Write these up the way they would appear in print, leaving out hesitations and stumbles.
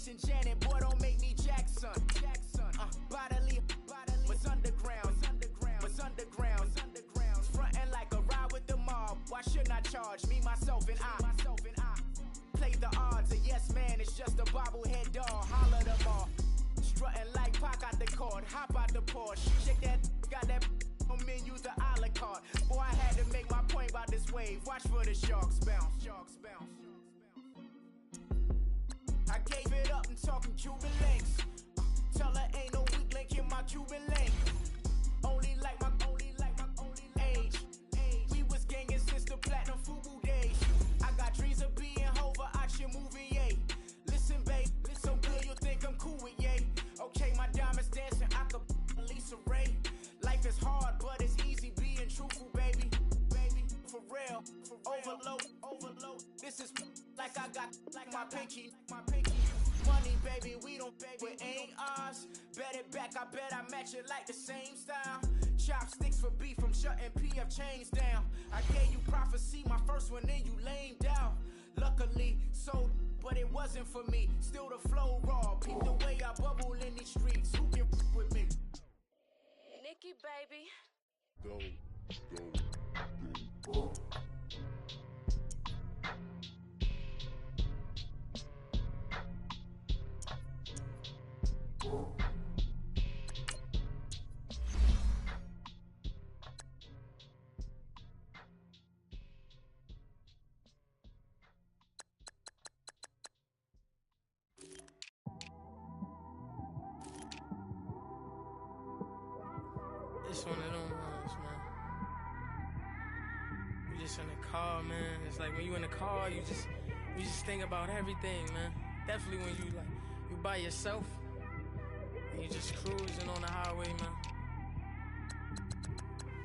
disenchanted, boy, don't make me Jackson. Bodily, was underground. Frontin' like a ride with the mob. Why shouldn't I charge me, myself, and I? Play the odds, a yes man, it's just a bobblehead doll. Holler them all. Strutting like Pac out the court, hop out the Porsche. Shake that, got that on menu, the a la carte. Boy, I had to make my point about this wave. Watch for the sharks bounce. I gave it up and talking Cuban links. Tell her ain't no weak link in my Cuban link. Only like my age. We was gangin' since the platinum FUBU days. I got dreams of being Hova out your movie, yay. Listen, babe, so good you'll think I'm cool with yay. Okay, my diamonds dancing, I could Lisa Ray. Life is hard, but it's easy being truthful, baby. For real, overload. This is like I got like my pinky. Money, baby, we don't baby, it ain't ours. Bet it back, I bet I match it like the same style. Chopsticks for beef from shutting PF chains down. I gave you prophecy, my first one, then you lamed out. Luckily, so, but it wasn't for me. Still the flow raw, peep the way I bubble in these streets. Who can with me? Nikki, baby. Go. It's one of them ones, man. You just in the car, man. It's like when you in the car, you just think about everything, man. Definitely when you by yourself and you just cruising on the highway, man.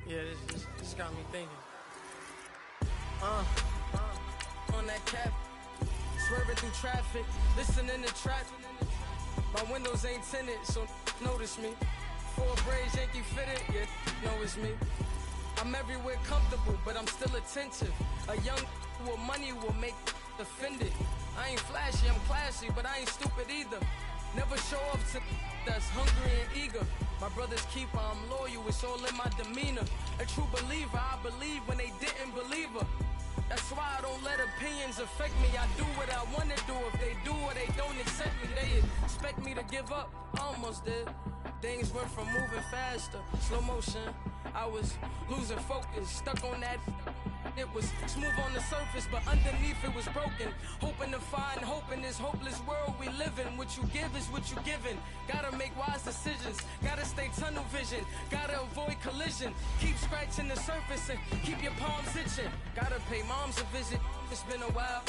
Yeah, this got me thinking. On that cap, swerving through traffic, listening to trap. My windows ain't tinted, so notice me. 4 braids, Yankee fitted, yeah, know it's me. I'm everywhere comfortable, but I'm still attentive. A young with money will make offended. I ain't flashy, I'm classy, but I ain't stupid either. Never show up to that's hungry and eager. My brother's keeper, I'm loyal, it's all in my demeanor. A true believer, I believe when they didn't believe her. That's why I don't let opinions affect me. I do what I wanna do. If they do or they don't accept me, they expect me to give up. I almost did. Things went from moving faster, slow motion. I was losing focus, stuck on that. It was smooth on the surface, but underneath it was broken. Hoping to find hope in this hopeless world we live in. What you give is what you given. Gotta make wise decisions. Gotta stay tunnel vision. Gotta avoid collision. Keep scratching the surface and keep your palms itching. Gotta pay moms a visit. It's been a while.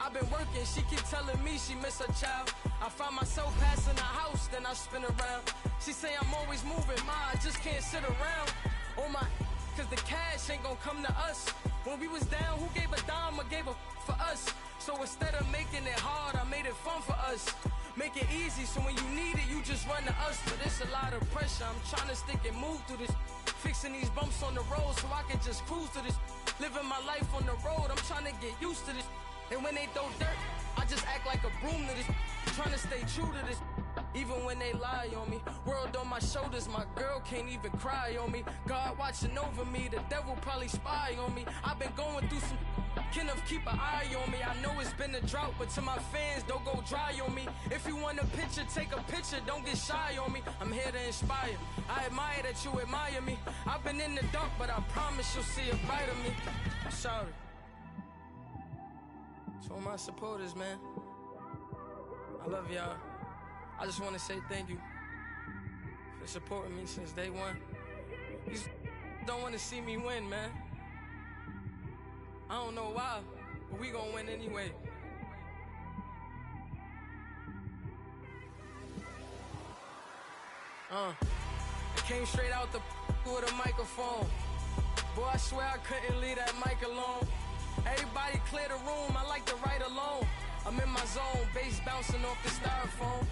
I've been working, she keep telling me she miss her child. I find myself passing the house, then I spin around. She say I'm always moving, I just can't sit around. Oh my, cause the cash ain't gonna come to us. When we was down, who gave a dime or gave a for us? So instead of making it hard, I made it fun for us. Make it easy, so when you need it, you just run to us. But it's a lot of pressure, I'm trying to stick and move through this. Fixing these bumps on the road so I can just cruise to this. Living my life on the road, I'm trying to get used to this. And when they throw dirt, I just act like a broom to this. Trying to stay true to this. Even when they lie on me. World on my shoulders, my girl can't even cry on me. God watching over me, the devil probably spy on me. I've been going through some can of keep an eye on me. I know it's been a drought, but to my fans, don't go dry on me. If you want a picture, take a picture, don't get shy on me. I'm here to inspire. I admire that you admire me. I've been in the dark, but I promise you'll see a bright of me. I'm sorry. To all my supporters, man, I love y'all. I just want to say thank you for supporting me since day one. You don't want to see me win, man. I don't know why, but we gonna win anyway. I came straight out the with a microphone. Boy, I swear I couldn't leave that mic alone. Everybody clear the room, I like to write alone. I'm in my zone, bass bouncing off the styrofoam.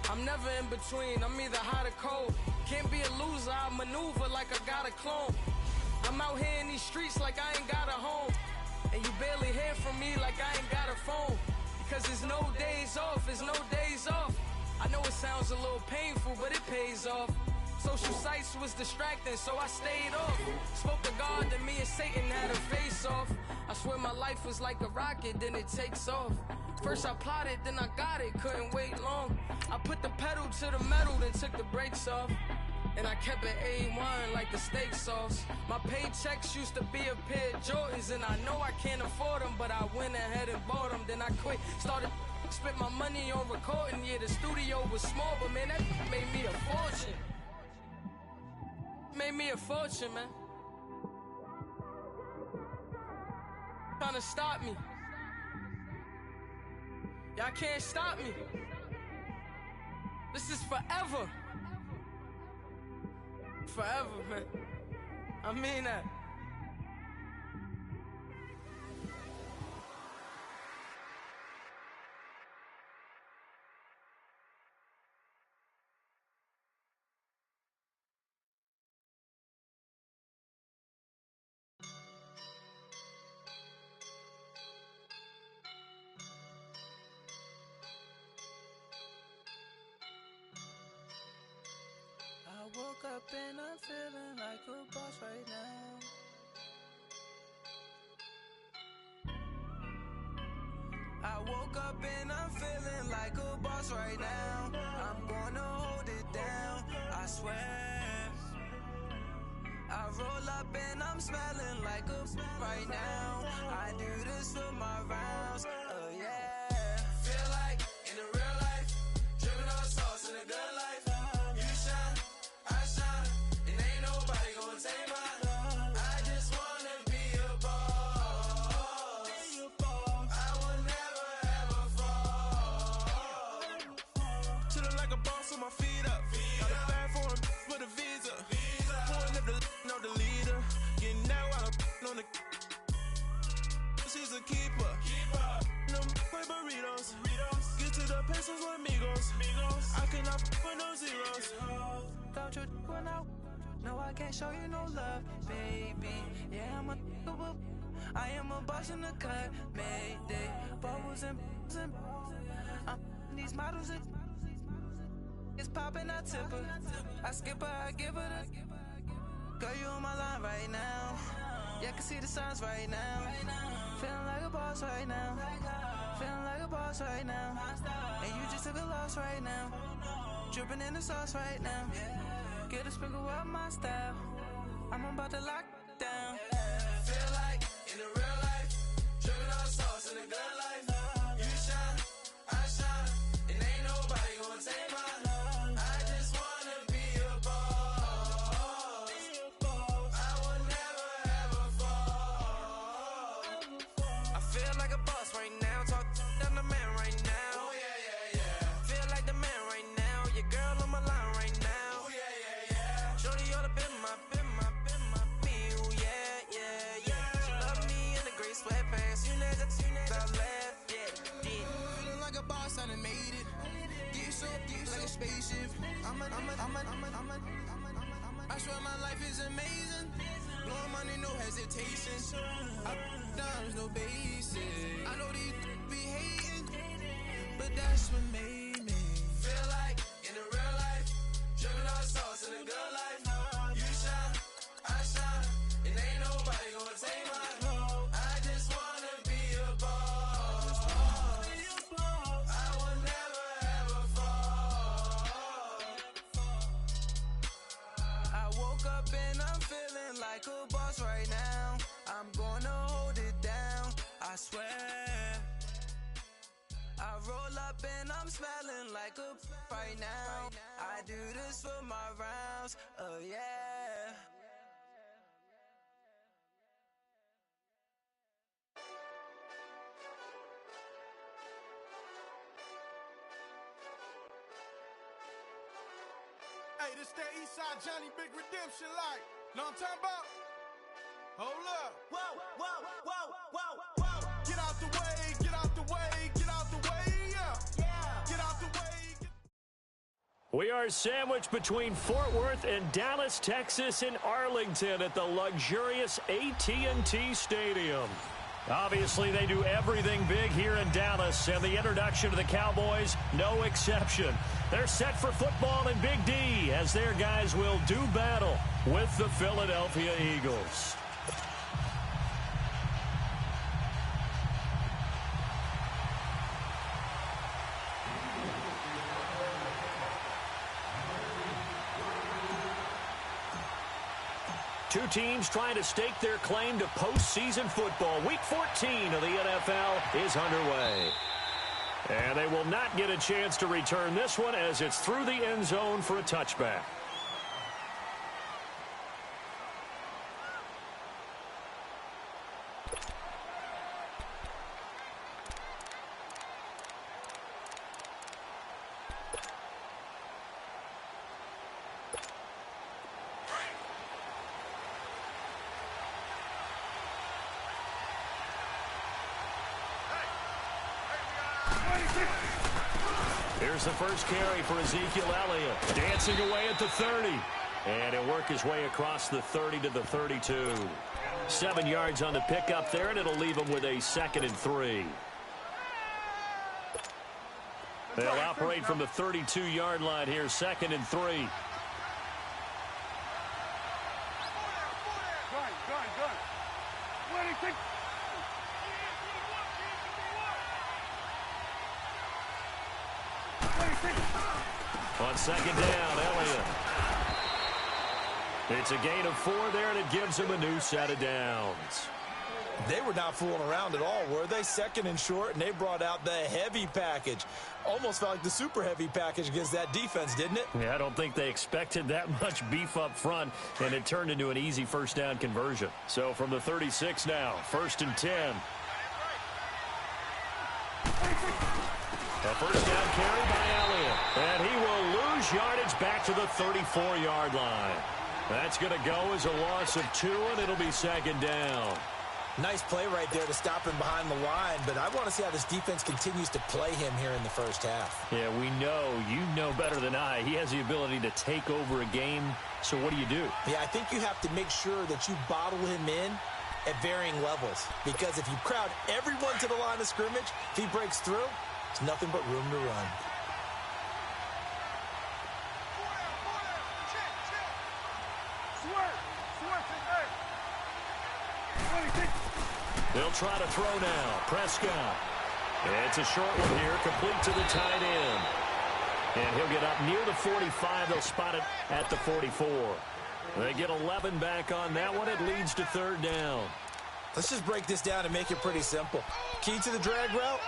I'm never in between, I'm either hot or cold. Can't be a loser, I maneuver like I got a clone. I'm out here in these streets like I ain't got a home. And you barely hear from me like I ain't got a phone. Because there's no days off. off, there's no days off. I know it sounds a little painful, but it pays off. Social sites was distracting, so I stayed off. Spoke to God, then me and Satan had a face off. I swear my life was like a rocket, then it takes off. First I plotted, then I got it, couldn't wait long. I put the pedal to the metal, then took the brakes off. And I kept it A1 like the steak sauce. My paychecks used to be a pair of Jordans, and I know I can't afford them, but I went ahead and bought them. Then I quit, started, spent my money on recording. Yeah, the studio was small, but man, that made me a fortune. Made me a fortune, man. Trying to stop me. Y'all can't stop me. This is forever. Forever, man. I mean that. I woke up and I'm feeling like a boss right now. I woke up and I'm feeling like a boss right now. I'm gonna hold it down, I swear. I roll up and I'm smelling like a right now. I do this for my rounds, oh yeah. Feel like in the real life, dripping on sauce in a good life. She's a keeper. No burritos. Get to the pesos with amigos. I cannot put no zeros. Don't you run out? No, I can't show you no love, baby. Yeah, I am a boss in the cut. Mayday. Bubbles and I'm these models. It's popping, I tip her. I skip her, I give her the. Girl, you on my line right now. Yeah, I can see the signs right now. Feeling like a boss right now. Feeling like a boss right now. And you just took a loss right now. Dripping in the sauce right now. Get a sprinkle of my style. I'm about to lock down. Feel like in the real life, dripping on sauce in a good life. You shine, I shine, and ain't nobody gonna take my love. I just wanna be a boss. I will never ever fall. I feel like a boss right now. Talk to the man right now. Oh yeah, yeah, yeah. Feel like the man right now. Your girl on my line right now. Oh yeah, yeah, yeah. Shorty all up in my me. Oh yeah, yeah, yeah. She love me in the gray sweatpants. You never left, yeah. Feeling like a boss, I done made it. Get so like a spaceship. I swear my life is amazing. Blowing money, no hesitation. I dimes, no basic. I know these be hating, but that's what made me feel like in the real life, dripping on sauce in a good life. You shine, I shine, and ain't nobody gonna take my love. I just wanna be a boss. I will never ever fall. I woke up and I'm feeling like a boss right now. I'm gonna hold it down, I swear. I roll up and I'm smelling like a right now. I do this for my rounds, oh yeah. Hey, this that Eastside Johnny Big Redemption like. Know what I'm talking about? Hold up. Whoa, whoa, whoa, whoa, whoa. Get out the way, get out the way, get out the way, yeah. Get out the way. We are sandwiched between Fort Worth and Dallas, Texas, and Arlington at the luxurious AT&T Stadium. Obviously, they do everything big here in Dallas, and the introduction to the Cowboys, no exception. They're set for football in Big D as their guys will do battle with the Philadelphia Eagles. Two teams trying to stake their claim to postseason football. Week 14 of the NFL is underway. And they will not get a chance to return this one as it's through the end zone for a touchback. Here's the first carry for Ezekiel Elliott. Dancing away at the 30. And he'll work his way across the 30 to the 32. 7 yards on the pickup there, and it'll leave him with a 2nd and 3. They'll operate from the 32-yard line here, 2nd and 3. On 2nd down, Elliott. It's a gain of 4 there, and it gives him a new set of downs. They were not fooling around at all, were they? 2nd and short, and they brought out the heavy package. Almost felt like the super heavy package against that defense, didn't it? Yeah, I don't think they expected that much beef up front, and it turned into an easy first down conversion. So from the 36 now, 1st and 10. A first down carry by Elliott. And he will lose yardage back to the 34-yard line. That's going to go as a loss of 2, and it'll be 2nd down. Nice play right there to stop him behind the line, but I want to see how this defense continues to play him here in the first half. Yeah, you know better than I. He has the ability to take over a game, so what do? Yeah, I think you have to make sure that you bottle him in at varying levels, because if you crowd everyone to the line of scrimmage, if he breaks through, it's nothing but room to run. They'll try to throw now. Prescott. It's a short one here, complete to the tight end. And he'll get up near the 45. They'll spot it at the 44. They get 11 back on that one. It leads to 3rd down. Let's just break this down and make it pretty simple. Key to the drag route,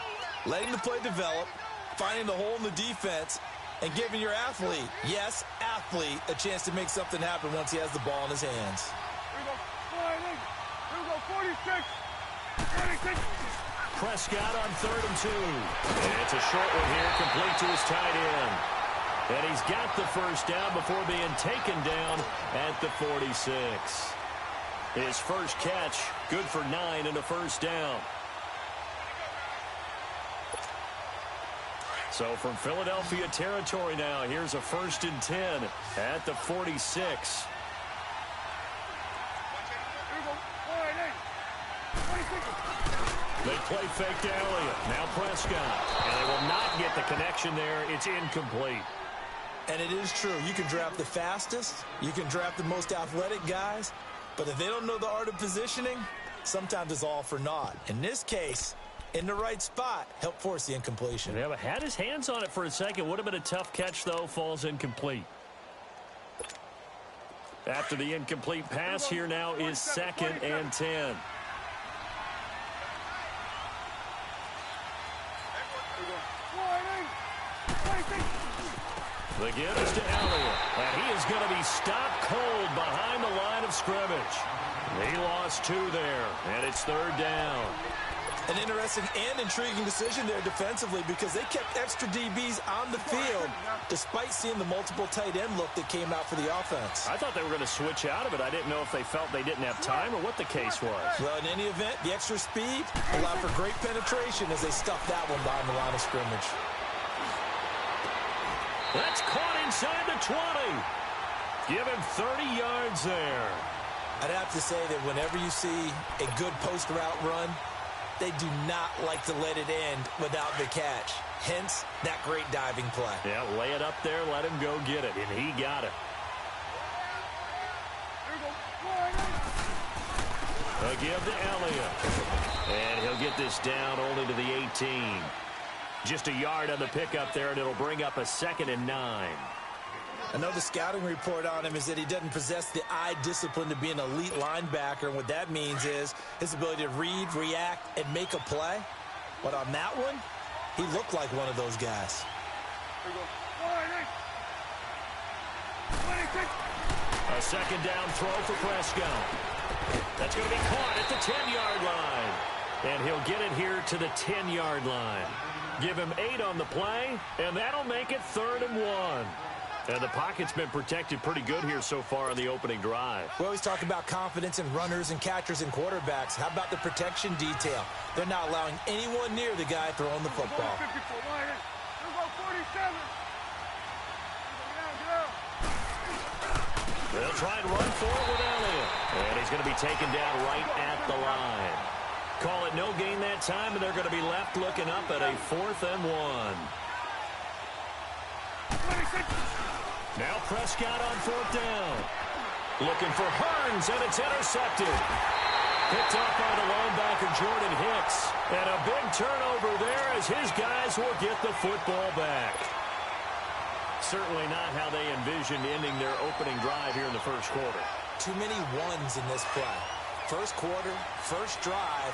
letting the play develop, finding the hole in the defense, and giving your athlete, yes, athlete, a chance to make something happen once he has the ball in his hands. Here we go, 46. Prescott on 3rd and 2. And it's a short one here, complete to his tight end. And he's got the first down before being taken down at the 46. His first catch, good for 9 and a first down. So from Philadelphia territory now, here's a 1st and 10 at the 46. They play fake to Elliott. Now Prescott. And they will not get the connection there. It's incomplete. And it is true. You can draft the fastest. You can draft the most athletic guys. But if they don't know the art of positioning, sometimes it's all for naught. In this case, in the right spot, help force the incompletion. Yeah, but had his hands on it for a second. Would have been a tough catch, though. Falls incomplete. After the incomplete pass, here now is 2nd and 10. The give is to Elliott, and he is going to be stopped cold behind the line of scrimmage. He lost 2 there, and it's 3rd down. An interesting and intriguing decision there defensively, because they kept extra DBs on the field despite seeing the multiple tight end look that came out for the offense. I thought they were going to switch out of it. I didn't know if they felt they didn't have time or what the case was. Well, in any event, the extra speed allowed for great penetration as they stuffed that one behind the line of scrimmage. That's caught inside the 20. Give him 30 yards there. I'd have to say that whenever you see a good post route run, they do not like to let it end without the catch. Hence, that great diving play. Yeah, lay it up there, let him go get it, and he got it. A give to Elliott. And he'll get this down only to the 18. Just a yard on the pickup there, and it'll bring up a 2nd and 9. I know the scouting report on him is that he doesn't possess the eye discipline to be an elite linebacker, and what that means is his ability to read, react, and make a play. But on that one, he looked like one of those guys. A 2nd down throw for Prescott. That's going to be caught at the 10-yard line. And he'll get it here to the 10-yard line. Give him 8 on the play, and that'll make it 3rd and 1. And the pocket's been protected pretty good here so far on the opening drive. We always talk about confidence in runners and catchers and quarterbacks. How about the protection detail? They're not allowing anyone near the guy throwing the football. They'll try and run forward with Elliott. And he's going to be taken down right at the line. Call it no gain that time, and they're going to be left looking up at a 4th and 1. Now Prescott on 4th down. Looking for Hearns, and it's intercepted. Picked off by the linebacker, Jordan Hicks. And a big turnover there as his guys will get the football back. Certainly not how they envisioned ending their opening drive here in the first quarter. Too many ones in this play. First quarter, first drive,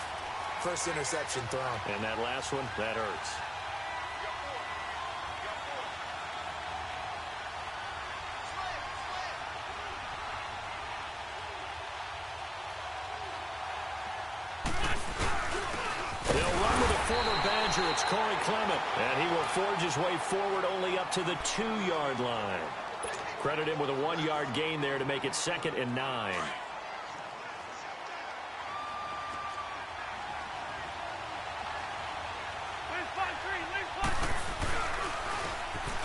first interception thrown. And that last one, that hurts. Former Badger, it's Corey Clement, and he will forge his way forward only up to the 2-yard line. Credit him with a 1-yard gain there to make it 2nd and 9.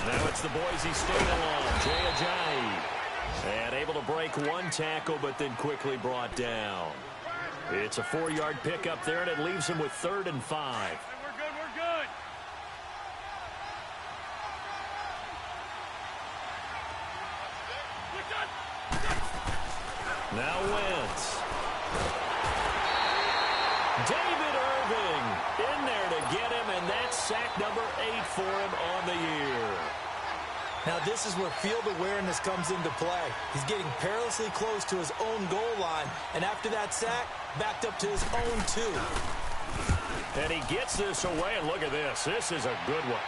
Now it's the Boise State along, Jay Ajayi. And able to break one tackle, but then quickly brought down. It's a 4-yard pickup there, and it leaves him with 3rd and 5. We're good. Now Wentz. David Irving in there to get him, and that's sack number 8 for him on the year. Now this is where field awareness comes into play. He's getting perilously close to his own goal line, and after that sack, backed up to his own 2. And he gets this away, and look at this. This is a good one.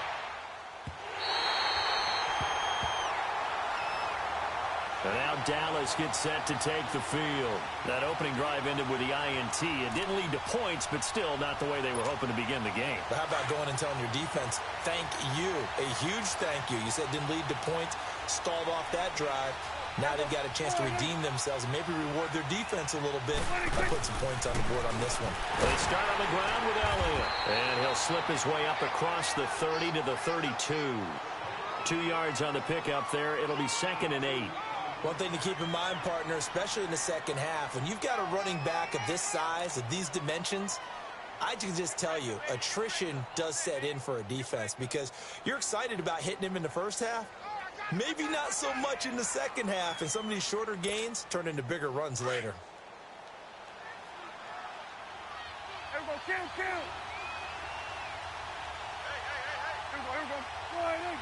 And now Dallas gets set to take the field. That opening drive ended with the INT. It didn't lead to points, but still not the way they were hoping to begin the game. But how about going and telling your defense, thank you, a huge thank you. You said it didn't lead to points, stalled off that drive. Now they've got a chance to redeem themselves and maybe reward their defense a little bit by putting some points on the board on this one. They start on the ground with Elliott. And he'll slip his way up across the 30 to the 32. 2 yards on the pickup there. It'll be 2nd and 8. One thing to keep in mind, partner, especially in the second half, when you've got a running back of this size, of these dimensions, I can just tell you, attrition does set in for a defense because you're excited about hitting him in the first half. Maybe not so much in the second half, and some of these shorter gains turn into bigger runs later. Everybody, kill. Everybody.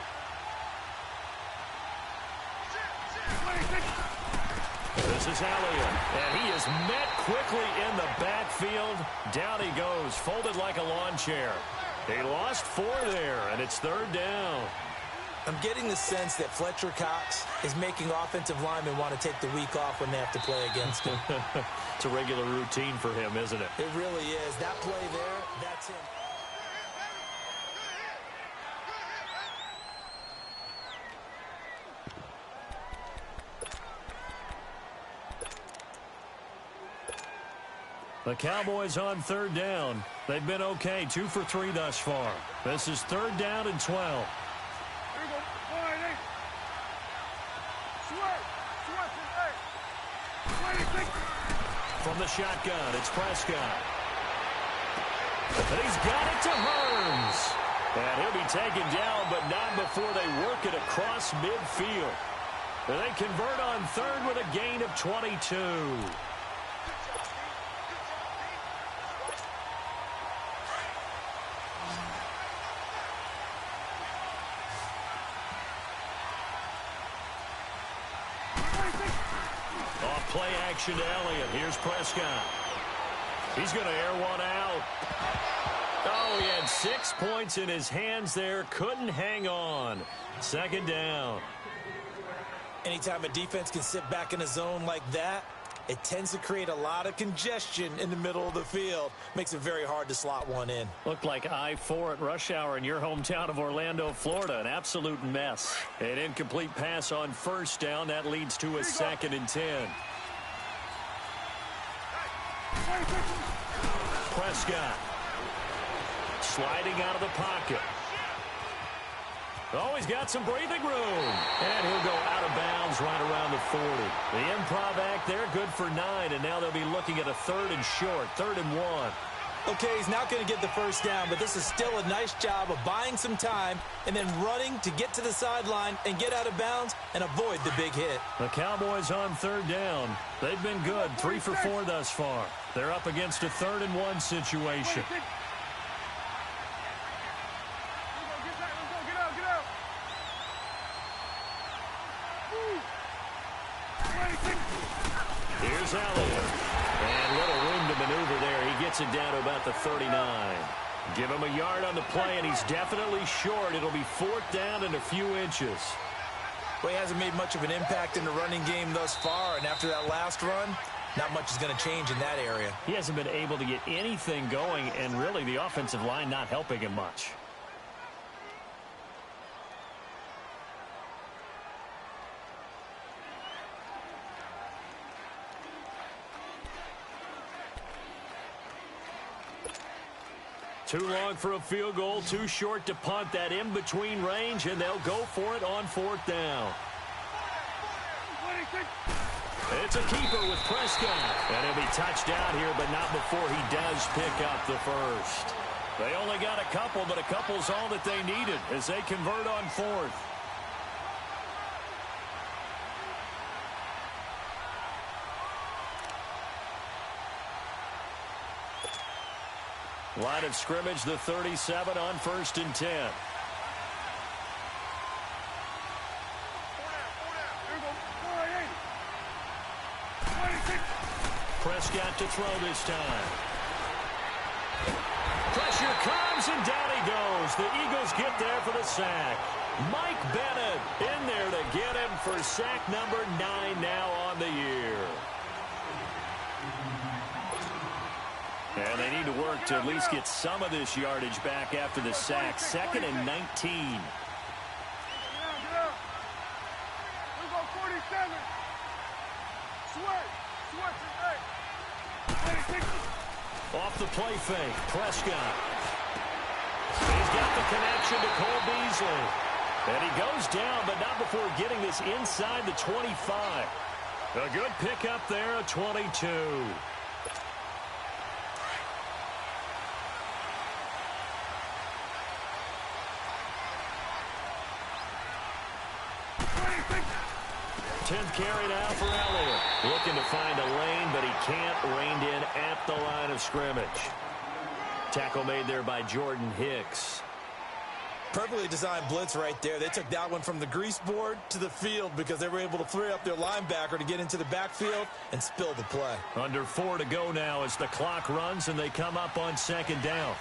This is Elliott, and he is met quickly in the backfield. Down he goes, folded like a lawn chair. He lost 4 there, and it's 3rd down. I'm getting the sense that Fletcher Cox is making offensive linemen want to take the week off when they have to play against him. It's a regular routine for him, isn't it? It really is. That play there, that's him. The Cowboys on 3rd down. They've been okay, 2 for 3 thus far. This is 3rd down and 12. Sweat. From the shotgun, it's Prescott. And he's got it to Hearns. And he'll be taken down, but not before they work it across midfield. And they convert on third with a gain of 22. Off play action to Elliott. Here's Prescott. He's going to air one out. Oh, he had 6 points in his hands there. Couldn't hang on. Second down. Anytime a defense can sit back in a zone like that, it tends to create a lot of congestion in the middle of the field. Makes it very hard to slot one in. Looked like I-4 at rush hour in your hometown of Orlando, Florida. An absolute mess. An incomplete pass on first down. That leads to a 2nd and 10. Prescott. Sliding out of the pocket. Oh, he's got some breathing room. And he'll go out of bounds right around the 40. The improv act there, good for 9. And now they'll be looking at a 3rd and short, 3rd and 1. Okay, he's not going to get the first down, but this is still a nice job of buying some time and then running to get to the sideline and get out of bounds and avoid the big hit. The Cowboys on 3rd down. They've been good, 3 for 4 thus far. They're up against a 3rd and 1 situation. Here's Elliott. And little room to maneuver there. He gets it down to about the 39. Give him a yard on the play, and he's definitely short. It'll be 4th down and a few inches. Well, he hasn't made much of an impact in the running game thus far, and after that last run, not much is going to change in that area. He hasn't been able to get anything going, and really the offensive line not helping him much. Too long for a field goal, too short to punt. That in-between range, and they'll go for it on 4th down. It's a keeper with Prescott. And he'll be touched down here, but not before he does pick up the first. They only got a couple, but a couple's all that they needed as they convert on 4th. Line of scrimmage, the 37 on 1st and 10. Prescott to throw this time. Pressure comes, and down he goes. The Eagles get there for the sack. Mike Bennett in there to get him for sack number 9 now on the year. And they need to work to at least get some of this yardage back after the sack. 2nd and 19. Off the play fake, Prescott. He's got the connection to Cole Beasley. And he goes down, but not before getting this inside the 25. A good pickup there, a 22. Tenth carry now for Elliott. Looking to find a lane, but he can't. Reined in at the line of scrimmage. Tackle made there by Jordan Hicks. Perfectly designed blitz right there. They took that one from the grease board to the field because they were able to free up their linebacker to get into the backfield and spill the play. Under 4 to go now as the clock runs and they come up on 2nd down.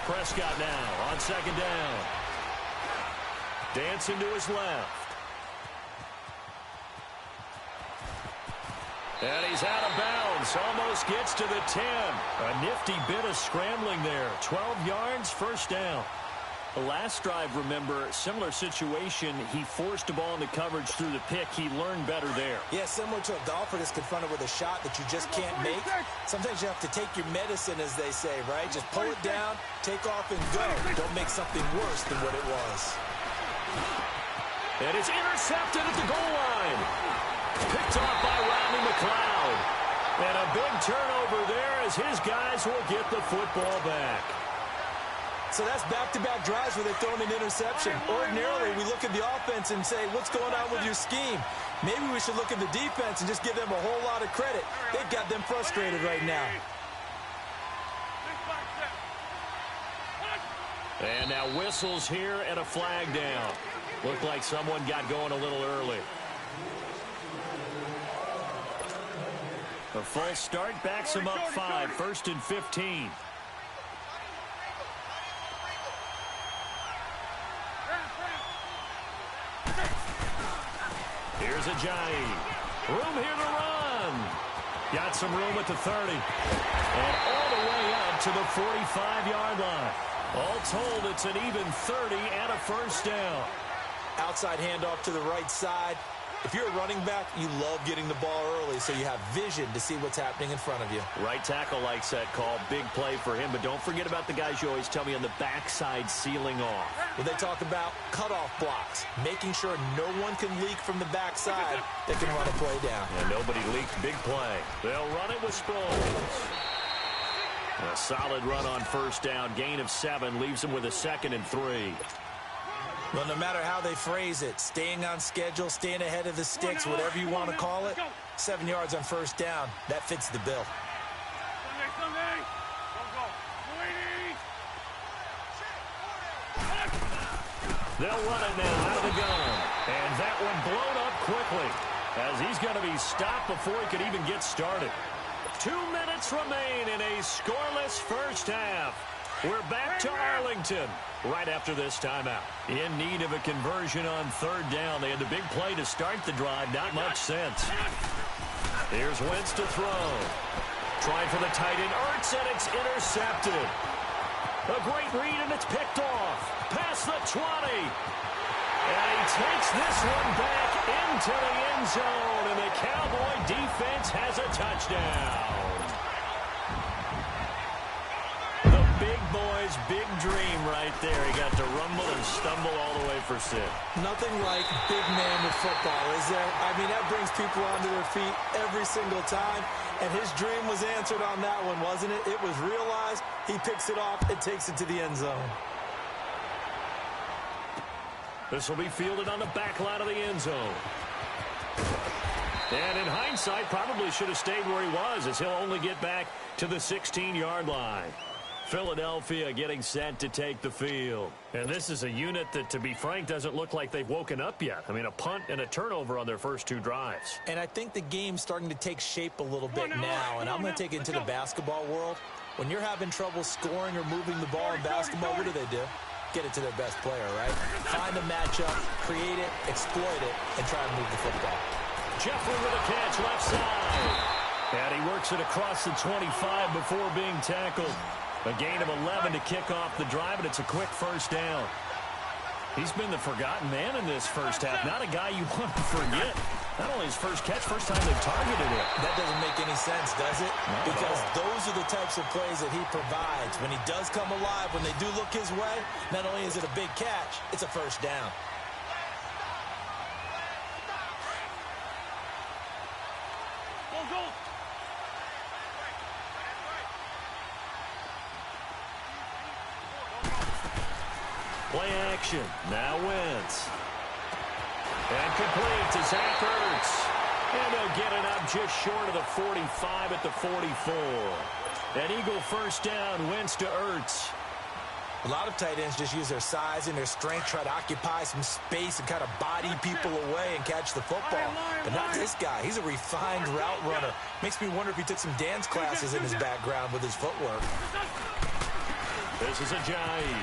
Prescott now on 2nd down. Dancing to his left. And he's out of bounds. Almost gets to the 10. A nifty bit of scrambling there. 12 yards, 1st down. Last drive, remember, similar situation. He forced the ball into coverage through the pick. He learned better there. Yeah, similar to a golfer that's confronted with a shot that you just can't make. Sometimes you have to take your medicine, as they say, right? Just pull it down, take off, and go. Don't make something worse than what it was. And it's intercepted at the goal line. Picked off by Rodney McLeod. And a big turnover there as his guys will get the football back. So that's back-to-back drives where they've thrown an interception. Ordinarily, we look at the offense and say, what's going on with your scheme? Maybe we should look at the defense and just give them a whole lot of credit. They've got them frustrated right now. And now whistles here and a flag down. Looked like someone got going a little early. A false start backs him up 5, 1st and 15. Here's Ajayi. Room here to run. Got some room at the 30. And all the way up to the 45-yard line. All told, it's an even 30 and a first down. Outside handoff to the right side. If you're a running back, you love getting the ball early so you have vision to see what's happening in front of you. Right tackle likes that call. Big play for him. But don't forget about the guys you always tell me on the backside sealing off. When they talk about cutoff blocks, making sure no one can leak from the backside that can run a play down. And nobody leaked. Big play. They'll run it with Sproles. A solid run on first down. Gain of 7 leaves them with a 2nd and 3. Well, no matter how they phrase it, staying on schedule, staying ahead of the sticks, whatever you want to call it, 7 yards on first down, that fits the bill. They'll run it now out of the gun. And that one blown up quickly as he's going to be stopped before he could even get started. 2 minutes remain in a scoreless first half. We're back to Arlington right after this timeout. In need of a conversion on 3rd down. They had the big play to start the drive. Not much sense. Here's Wentz to throw. Trying for the tight end. Ertz, and it's intercepted. A great read, and it's picked off. Past the 20. And he takes this one back into the end zone. And the Cowboy defense has a touchdown. Big boy's big dream right there. He got to rumble and stumble all the way for 6. Nothing like big man with football, is there? I mean, that brings people onto their feet every single time. And his dream was answered on that one, wasn't it? It was realized. He picks it off and takes it to the end zone. This will be fielded on the back line of the end zone. And in hindsight, probably should have stayed where he was, as he'll only get back to the 16-yard line. Philadelphia getting set to take the field. And this is a unit that, to be frank, doesn't look like they've woken up yet. I mean, a punt and a turnover on their first 2 drives. And I think the game's starting to take shape a little bit now. And I'm going to take it into the basketball world. When you're having trouble scoring or moving the ball in basketball, what do? Get it to their best player, right? Find a matchup, create it, exploit it, and try and move the football. Jeffrey with a catch left side. And he works it across the 25 before being tackled. A gain of 11 to kick off the drive, and it's a quick first down. He's been the forgotten man in this first half. Not a guy you want to forget. Not only his first catch, first time they've targeted him. That doesn't make any sense, does it? Because those are the types of plays that he provides. When he does come alive, when they do look his way, not only is it a big catch, it's a first down. Play action. Now Wentz. And complete to Zach Ertz. And they'll get it up just short of the 45 at the 44. An Eagle first down. Wentz to Ertz. A lot of tight ends just use their size and their strength, try to occupy some space and kind of body people away and catch the football. But not this guy. He's a refined route runner. Makes me wonder if he took some dance classes in his background with his footwork. This is Ajayi.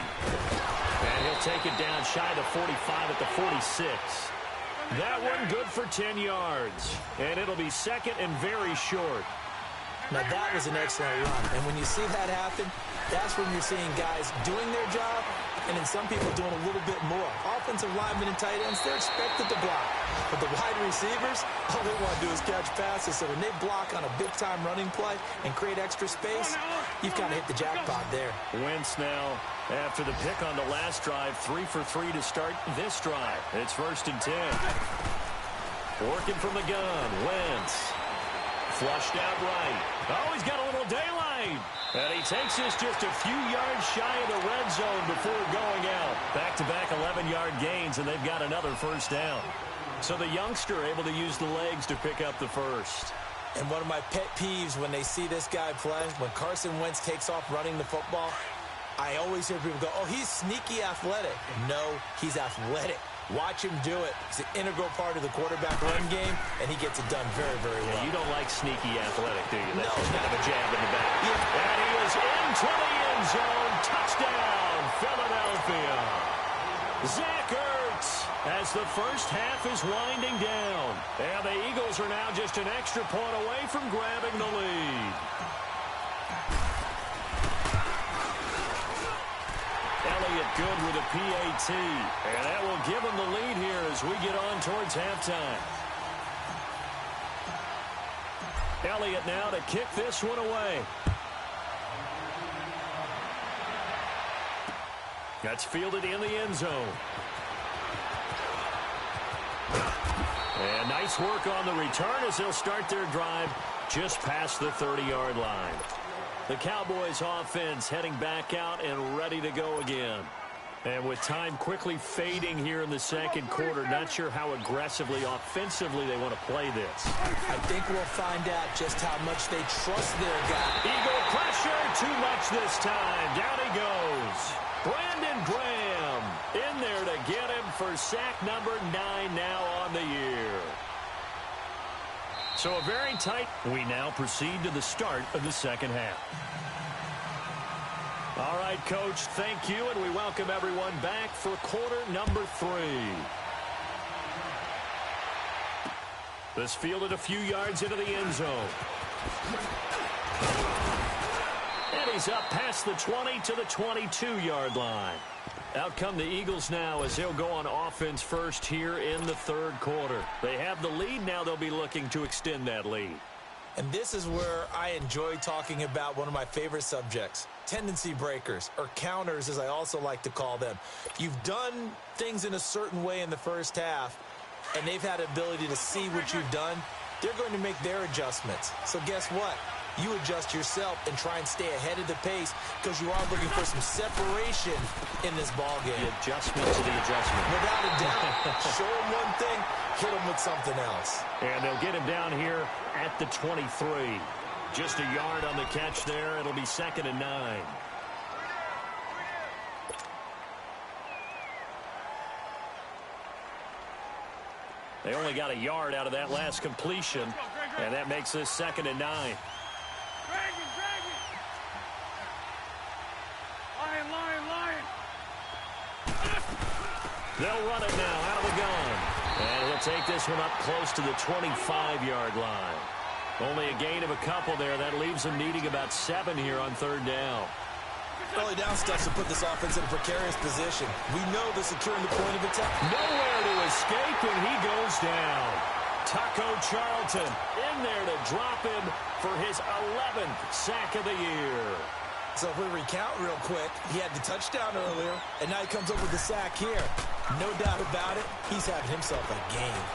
And he'll take it down shy of the 45 at the 46. That one good for 10 yards. And it'll be 2nd and very short. Now, that was an excellent run. And when you see that happen, that's when you're seeing guys doing their job and then some people doing a little bit more. Offensive linemen and tight ends, they're expected to block. But the wide receivers, all they want to do is catch passes. So when they block on a big-time running play and create extra space, you've kind of hit the jackpot there. Wentz now, after the pick on the last drive, 3 for 3 to start this drive. It's 1st and 10. Working from the gun, Wentz. Flushed out right. Oh, he's got a little daylight. And he takes this just a few yards shy of the red zone before going out. Back-to-back 11-yard gains, and they've got another 1st down. So the youngster able to use the legs to pick up the 1st. And one of my pet peeves when they see this guy play, when Carson Wentz takes off running the football, I always hear people go, oh, he's sneaky athletic. No, he's athletic. Watch him do it. It's an integral part of the quarterback run game, and he gets it done very, very well. Yeah, you don't like sneaky athletic, do you? That's no, just kind of a jab in the back. Yeah. And he is into the end zone. Touchdown, Philadelphia. Zach Ertz, as the first half is winding down. And the Eagles are now just an extra point away from grabbing the lead. Elliott good with a PAT. And that will give him the lead here as we get on towards halftime. Elliott now to kick this one away. That's fielded in the end zone. And nice work on the return as they'll start their drive just past the 30-yard line. The Cowboys offense heading back out and ready to go again. And with time quickly fading here in the second quarter, not sure how aggressively, offensively they want to play this. I think we'll find out just how much they trust their guy. Eagle pressure, too much this time. Down he goes. Brandon Graham in there to get him for sack number 9 now on the year. So a very tight. We now proceed to the start of the second half. All right, Coach, thank you, and we welcome everyone back for quarter number 3. This fielded a few yards into the end zone. And he's up past the 20 to the 22-yard line. Out come the Eagles now as they'll go on offense first here in the third quarter. They have the lead. Now they'll be looking to extend that lead. And this is where I enjoy talking about one of my favorite subjects, tendency breakers, or counters as I also like to call them. You've done things in a certain way in the first half, and they've had the ability to see what you've done. They're going to make their adjustments. So guess what? You adjust yourself and try and stay ahead of the pace because you are looking for some separation in this ball game. The adjustment to the adjustment. Without a doubt. Show them one thing, hit them with something else. And they'll get him down here at the 23. Just a yard on the catch there. It'll be 2nd and 9. They only got a yard out of that last completion, and that makes this 2nd and 9. Drag it. Lion. They'll run it now out of the gun. And he'll take this one up close to the 25-yard line. Only a gain of a couple there. That leaves them needing about 7 here on 3rd down. Early down steps to put this offense in a precarious position. We know they're securing the point of attack. Nowhere to escape, and he goes down. Taco Charlton in there to drop him for his 11th sack of the year. So if we recount real quick, he had the touchdown earlier, and now he comes up with the sack here. No doubt about it, he's having himself a game.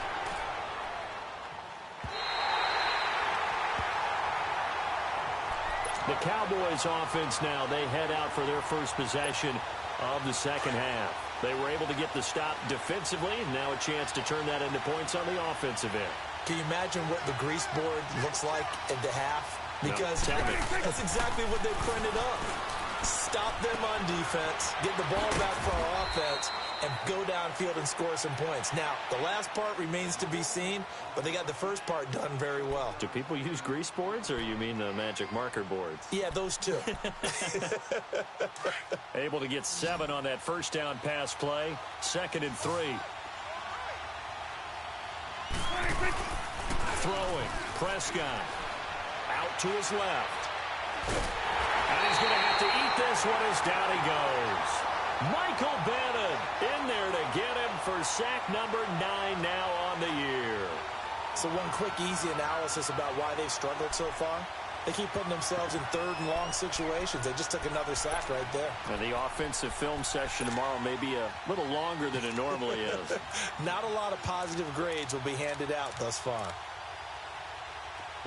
The Cowboys offense now, they head out for their first possession of the second half. They were able to get the stop defensively, and now a chance to turn that into points on the offensive end. Can you imagine what the grease board looks like at the half? Because no, that's exactly what they printed up. Stop them on defense, get the ball back for our offense, and go downfield and score some points. Now, the last part remains to be seen, but they got the first part done very well. Do people use grease boards, or you mean the magic marker boards? Yeah, those two. Able to get 7 on that first down pass play. 2nd and 3. Throwing. Prescott. Out to his left. And he's going to have to eat this one as down he goes. Michael Bannon in there to get him for sack number 9 now on the year. So one quick, easy analysis about why they've struggled so far. They keep putting themselves in third and long situations. They just took another sack right there. And the offensive film session tomorrow may be a little longer than it normally is. Not a lot of positive grades will be handed out thus far.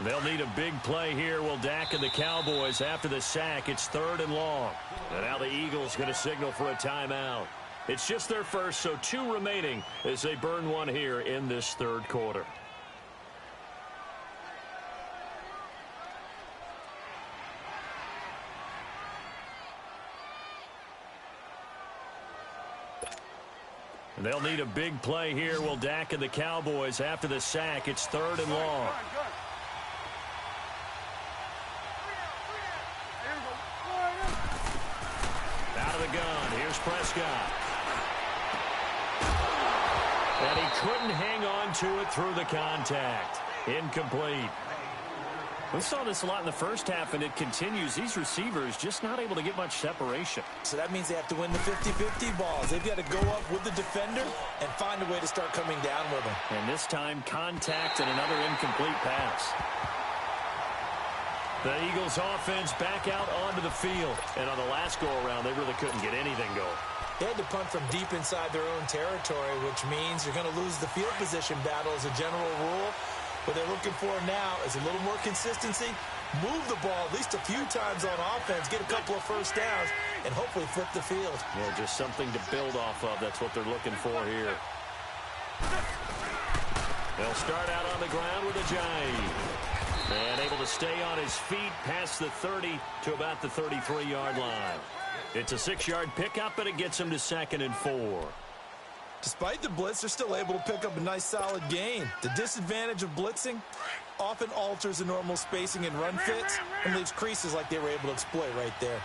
They'll need a big play here. Will Dak and the Cowboys after the sack. It's 3rd and long. And now the Eagles going to signal for a timeout. It's just their first, so 2 remaining as they burn one here in this 3rd quarter. And they'll need a big play here. Will Dak and the Cowboys after the sack. It's 3rd and long. Out of the gun. Here's Prescott. And he couldn't hang on to it through the contact. Incomplete. We saw this a lot in the first half, and it continues. These receivers just not able to get much separation. So that means they have to win the 50-50 balls. They've got to go up with the defender and find a way to start coming down with them. And this time, contact and another incomplete pass. The Eagles offense back out onto the field. And on the last go-around, they really couldn't get anything going. They had to punt from deep inside their own territory, which means you're going to lose the field position battle as a general rule. What they're looking for now is a little more consistency, move the ball at least a few times on offense, get a couple of first downs, and hopefully flip the field. Yeah, just something to build off of. That's what they're looking for here. They'll start out on the ground with Ajayi. And able to stay on his feet past the 30 to about the 33-yard line. It's a 6-yard pickup, and it gets him to 2nd and 4. Despite the blitz, they're still able to pick up a nice solid gain. The disadvantage of blitzing often alters the normal spacing and run fits and leaves creases like they were able to exploit right there.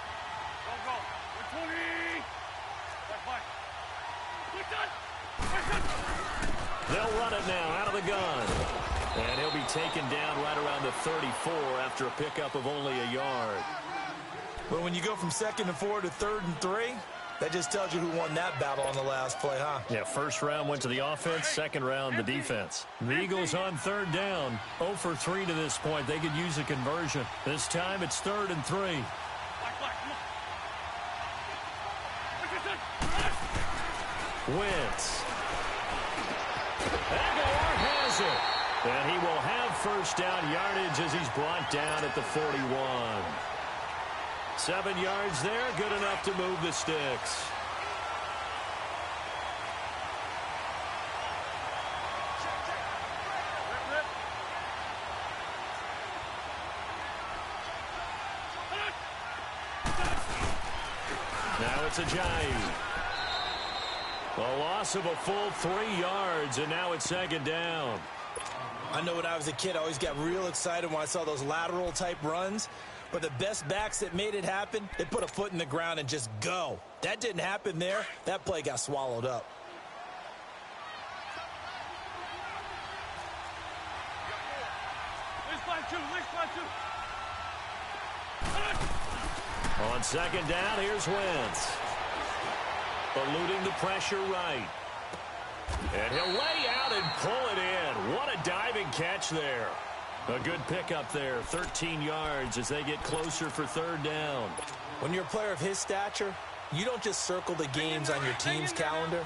They'll run it now out of the gun. And he'll be taken down right around the 34 after a pickup of only a yard. But when you go from 2nd and 4 to 3rd and 3, that just tells you who won that battle on the last play, huh? Yeah, first round went to the offense, second round the defense. The Eagles on 3rd down, 0 for 3 to this point. They could use a conversion. This time it's 3rd and 3. Wentz. Aguilar has it. And he will have first down yardage as he's brought down at the 41. 7 yards there, good enough to move the sticks. Now it's Ajayi. A loss of a full 3 yards, and now it's 2nd down. I know when I was a kid, I always got real excited when I saw those lateral type runs. But the best backs that made it happen, they put a foot in the ground and just go. That didn't happen there. That play got swallowed up. On 2nd down, here's Wentz. Eluding the pressure right. And he'll lay out and pull it in. What a diving catch there. A good pickup there, 13 yards as they get closer for 3rd down. When you're a player of his stature, you don't just circle the games on your team's calendar.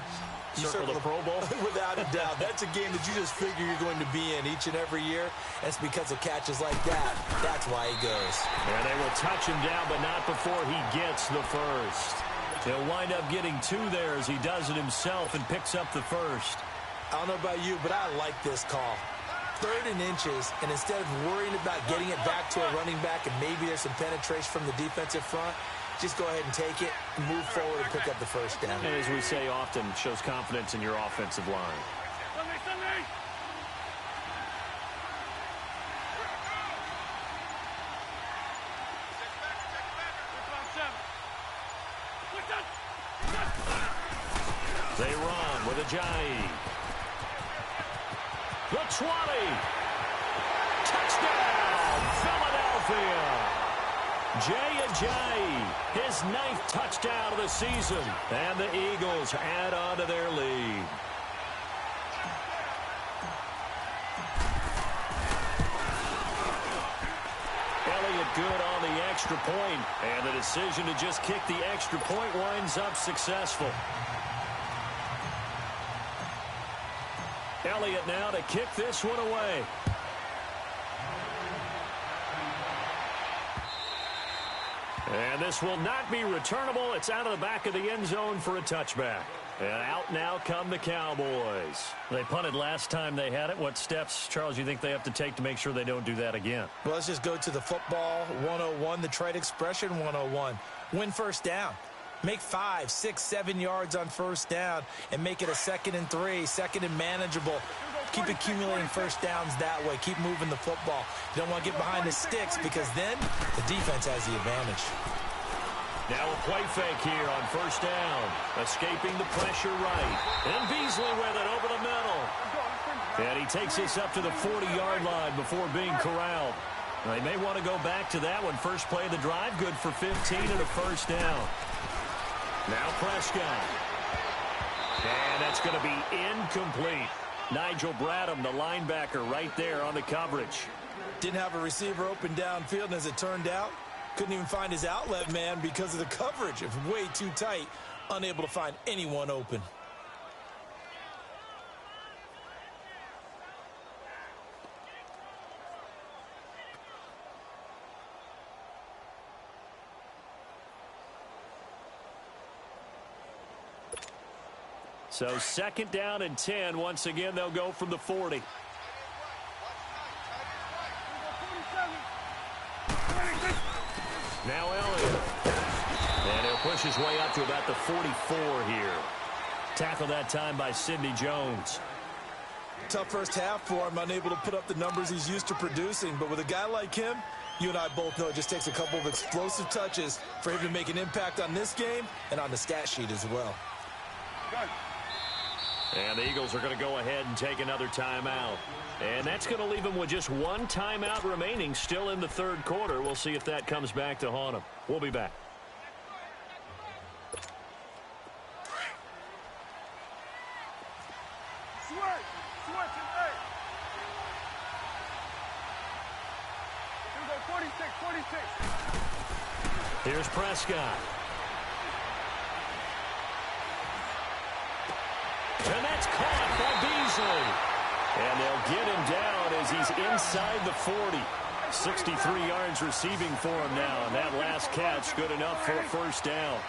You circle the Pro Bowl? Without a doubt. That's a game that you just figure you're going to be in each and every year. And it's because of catches like that. That's why he goes. And they will touch him down, but not before he gets the first. He'll wind up getting 2 there as he does it himself and picks up the first. I don't know about you, but I like this call. 3rd and inches, and instead of worrying about getting it back to a running back and maybe there's some penetration from the defensive front, just go ahead and take it, move forward, and pick up the first down. And as we say often, shows confidence in your offensive line. They run with Ajayi. The 20. Touchdown, Philadelphia. Philadelphia. Jay Ajayi, his 9th touchdown of the season. And the Eagles add on to their lead. Elliott good on the extra point. And the decision to just kick the extra point winds up successful. Elliott now to kick this one away. And this will not be returnable. It's out of the back of the end zone for a touchback. And out now come the Cowboys. They punted last time they had it. What steps, Charles, you think they have to take to make sure they don't do that again? Well, let's just go to the football 101, the trade expression 101. Win first down. Make 5, 6, 7 yards on first down and make it a 2nd and 3, 2nd and manageable. Keep accumulating first downs that way. Keep moving the football. You don't want to get behind the sticks because then the defense has the advantage. Now a play fake here on first down. Escaping the pressure right. And Beasley with it over the middle. And he takes this up to the 40-yard line before being corralled. They may want to go back to that one. First play of the drive, good for 15 and a first down. Now Prescott. And that's going to be incomplete. Nigel Bradham, the linebacker, right there on the coverage. Didn't have a receiver open downfield, and as it turned out, couldn't even find his outlet man because of the coverage. It was way too tight, unable to find anyone open. So 2nd down and 10. Once again, they'll go from the 40. Now Elliott. And he'll push his way up to about the 44 here. Tackled that time by Sidney Jones. Tough first half for him, unable to put up the numbers he's used to producing. But with a guy like him, you and I both know it just takes a couple of explosive touches for him to make an impact on this game and on the stat sheet as well. And the Eagles are going to go ahead and take another timeout. And that's going to leave them with just one timeout remaining still in the 3rd quarter. We'll see if that comes back to haunt them. We'll be back. Here's Prescott. And that's caught by Beasley. And they'll get him down as he's inside the 40. 63 yards receiving for him now. And that last catch good enough for a first down.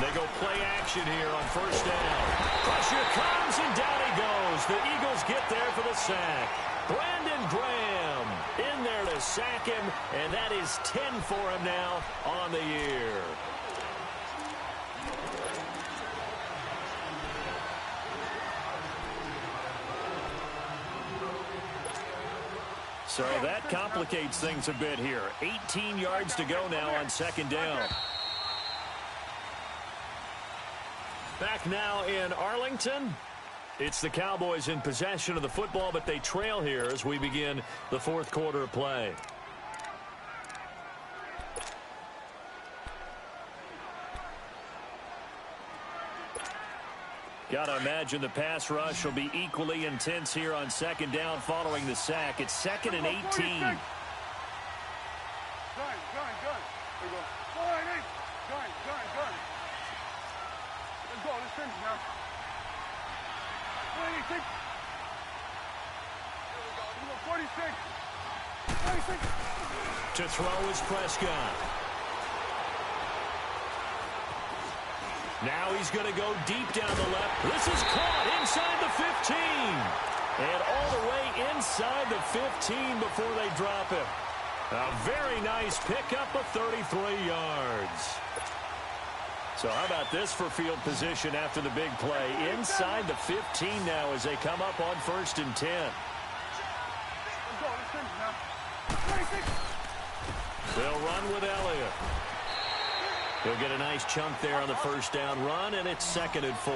They go play action here on first down. Pressure comes and down he goes. The Eagles get there for the sack. Brandon Graham in there to sack him. And that is 10 for him now on the year. So that complicates things a bit here. 18 yards to go now on 2nd down. Back now in Arlington. It's the Cowboys in possession of the football, but they trail here as we begin the 4th quarter of play. Got to imagine the pass rush will be equally intense here on 2nd down following the sack. It's 2nd and 18. Gun. There we go. Gun. Let's go. Let's finish now. 46. There we go. 46. To throw is Prescott. Now he's going to go deep down the left. This is caught inside the 15. And all the way inside the 15 before they drop him. A very nice pickup of 33 yards. So how about this for field position after the big play? Inside the 15 now as they come up on 1st and 10. They'll run with Elliott. He'll get a nice chunk there on the first down run, and it's 2nd and 4.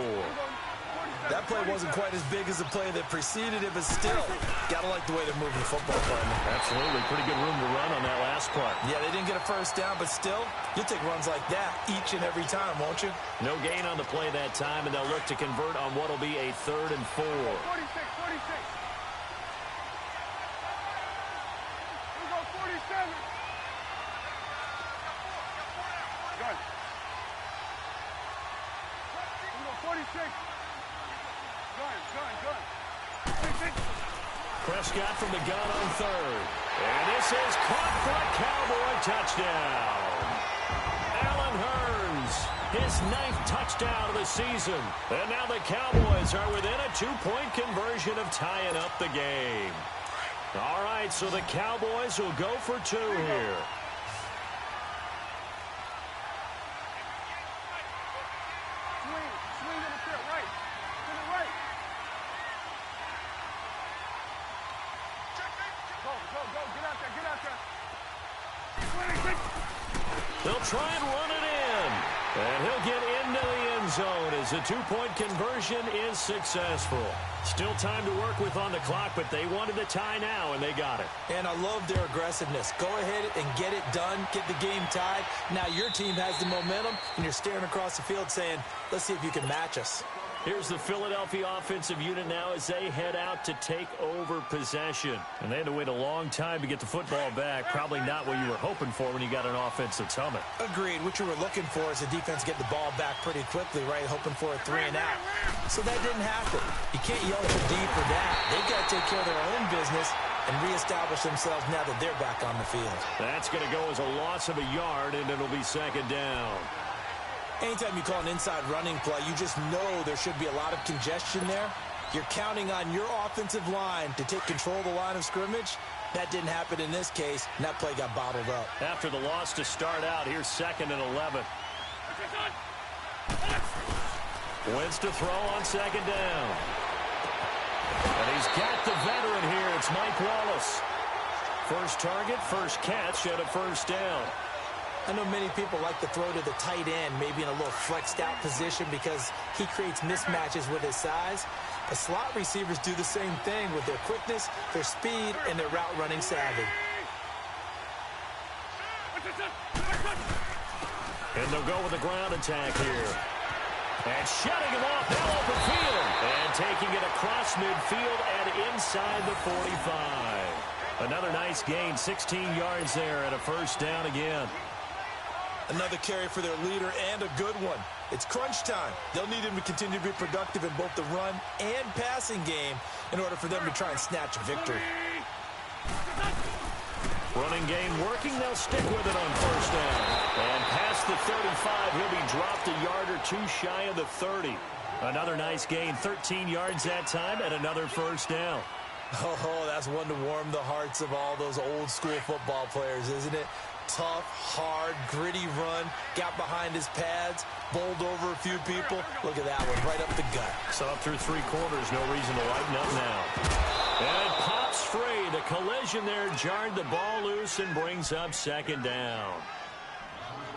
That play wasn't quite as big as the play that preceded it, but still, gotta like the way they're moving the football, partner. Absolutely. Pretty good room to run on that last play. Yeah, they didn't get a first down, but still, you'll take runs like that each and every time, won't you? No gain on the play that time, and they'll look to convert on what will be a 3rd and 4. 46. We go 47. Good. We go 46. Good. Prescott from the gun on 3rd. And this is caught for a Cowboy touchdown. Allen Hurns, his 9th touchdown of the season. And now the Cowboys are within a 2-point conversion of tying up the game. All right, so the Cowboys will go for 2 here. Swing in the field, right. To the right. Go. Get out there. They'll try and run it in. And he'll get into the end zone as the 2-point conversion is successful. Still time to work with on the clock, but they wanted the tie now, and they got it. And I love their aggressiveness. Go ahead and get it done. Get the game tied. Now your team has the momentum, and you're staring across the field saying, let's see if you can match us. Here's the Philadelphia offensive unit now as they head out to take over possession. And they had to wait a long time to get the football back. Probably not what you were hoping for when you got an offense that's humming. Agreed. What you were looking for is the defense get the ball back pretty quickly, right? Hoping for a 3 and out. So that didn't happen. You can't yell for D for that. They've got to take care of their own business and reestablish themselves now that they're back on the field. That's going to go as a loss of a yard, and it'll be 2nd down. Anytime you call an inside running play, you just know there should be a lot of congestion there. You're counting on your offensive line to take control of the line of scrimmage. That didn't happen in this case, and that play got bottled up. After the loss to start out, here's 2nd and 11. Wentz to throw on 2nd down. And he's got the veteran here. It's Mike Wallace. First target, first catch, and a 1st down. I know many people like to throw to the tight end, maybe in a little flexed out position because he creates mismatches with his size. But slot receivers do the same thing with their quickness, their speed, and their route running savvy. And they'll go with a ground attack here. And shutting him off now open field. And taking it across midfield and inside the 45. Another nice gain, 16 yards there and a 1st down again. Another carry for their leader and a good one. It's crunch time. They'll need him to continue to be productive in both the run and passing game in order for them to try and snatch a victory. Running game working. They'll stick with it on 1st down. And past the 35, he'll be dropped a yard or 2 shy of the 30. Another nice gain, 13 yards that time, and another 1st down. Oh, that's one to warm the hearts of all those old school football players, isn't it? Tough, hard, gritty run, got behind his pads, bowled over a few people. Look at that one, right up the gut. So up through 3 quarters, no reason to lighten up now. And it pops free. The collision there jarred the ball loose and brings up 2nd down.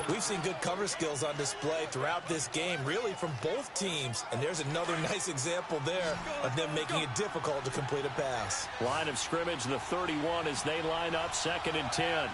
We've seen good cover skills on display throughout this game, really from both teams. And there's another nice example there of them making it difficult to complete a pass. Line of scrimmage, the 31 as they line up 2nd and 10.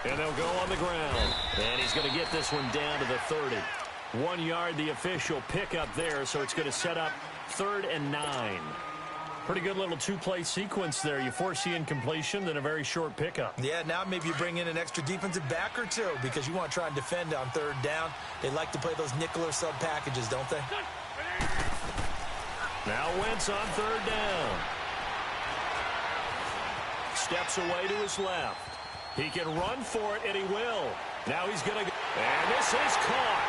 And they'll go on the ground. And he's going to get this one down to the 30. 1 yard, the official pickup there, so it's going to set up 3rd and 9. Pretty good little 2-play sequence there. You force the incompletion, then a very short pickup. Yeah, now maybe you bring in an extra defensive back or 2 because you want to try and defend on 3rd down. They like to play those nickel or sub packages, don't they? Now Wentz on 3rd down. Steps away to his left. He can run for it, and he will. Now he's going to... And this is caught.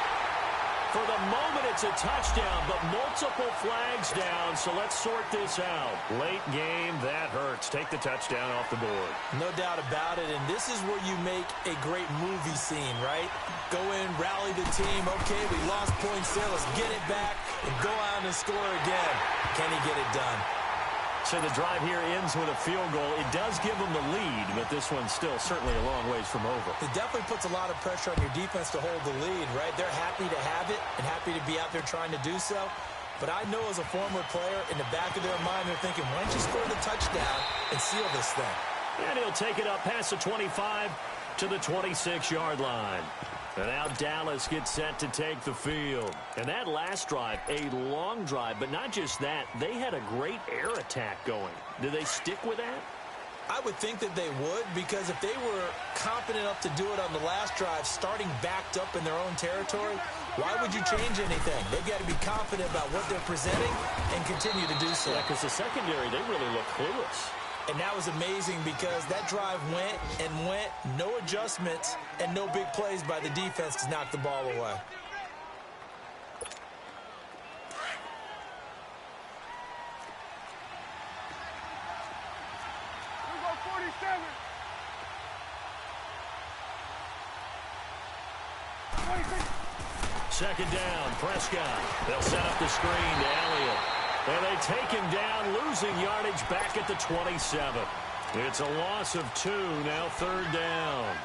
For the moment, it's a touchdown, but multiple flags down, so let's sort this out. Late game, that hurts. Take the touchdown off the board. No doubt about it, and this is where you make a great movie scene, right? Go in, rally the team. Okay, we lost points there. Let's get it back and go out and score again. Can he get it done? So the drive here ends with a field goal. It does give them the lead, but this one's still certainly a long ways from over. It definitely puts a lot of pressure on your defense to hold the lead, right? They're happy to have it and happy to be out there trying to do so. But I know as a former player, in the back of their mind, they're thinking, why don't you score the touchdown and seal this thing? And he'll take it up past the 25 to the 26-yard line. And now Dallas gets set to take the field. And that last drive, a long drive, but not just that. They had a great air attack going. Do they stick with that? I would think that they would, because if they were confident enough to do it on the last drive, starting backed up in their own territory, why would you change anything? They've got to be confident about what they're presenting and continue to do so. Yeah, because the secondary, they really look clueless. And that was amazing because that drive went and went, no adjustments, and no big plays by the defense to knock the ball away. Second down, Prescott. They'll set up the screen to Elliott. And they take him down, losing yardage back at the 27. It's a loss of 2, now third down.